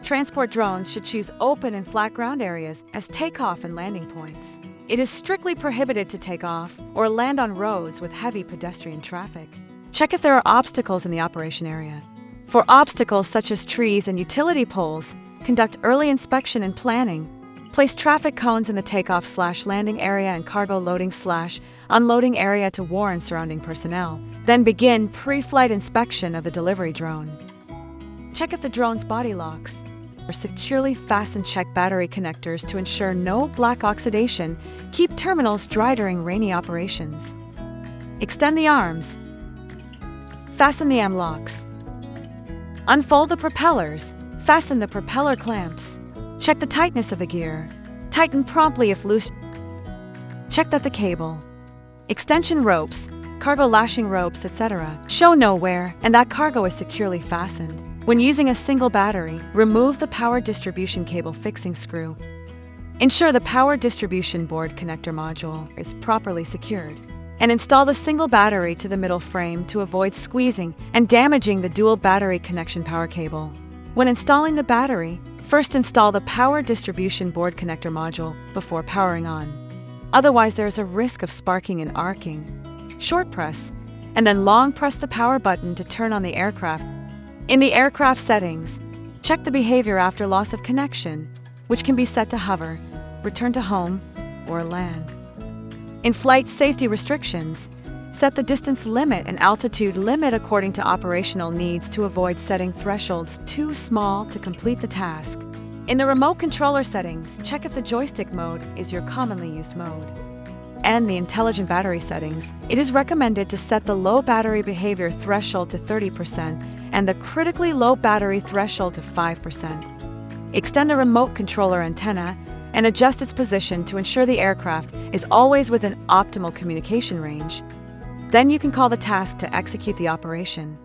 Transport drones should choose open and flat ground areas as takeoff and landing points. It is strictly prohibited to take off or land on roads with heavy pedestrian traffic. Check if there are obstacles in the operation area. For obstacles such as trees and utility poles, conduct early inspection and planning. Place traffic cones in the takeoff/landing area and cargo loading/unloading area to warn surrounding personnel. Then begin pre-flight inspection of the delivery drone. Check if the drone's body locks are securely fastened. Check battery connectors to ensure no black oxidation. Keep terminals dry during rainy operations. Extend the arms. Fasten the arm locks. Unfold the propellers. Fasten the propeller clamps. Check the tightness of the gear. Tighten promptly if loose. Check that the cable, extension ropes, cargo lashing ropes, etc. show no wear and that cargo is securely fastened. When using a single battery, remove the power distribution cable fixing screw. Ensure the power distribution board connector module is properly secured. And install the single battery to the middle frame to avoid squeezing and damaging the dual battery connection power cable. When installing the battery, first install the power distribution board connector module before powering on. Otherwise, there is a risk of sparking and arcing. Short press, and then long press the power button to turn on the aircraft. In the aircraft settings, check the behavior after loss of connection, which can be set to hover, return to home, or land. In flight safety restrictions, set the distance limit and altitude limit according to operational needs to avoid setting thresholds too small to complete the task. In the remote controller settings, check if the joystick mode is your commonly used mode. And the intelligent battery settings, it is recommended to set the low battery behavior threshold to 30% and the critically low battery threshold to 5%. Extend the remote controller antenna and adjust its position to ensure the aircraft is always within optimal communication range. Then you can call the task to execute the operation.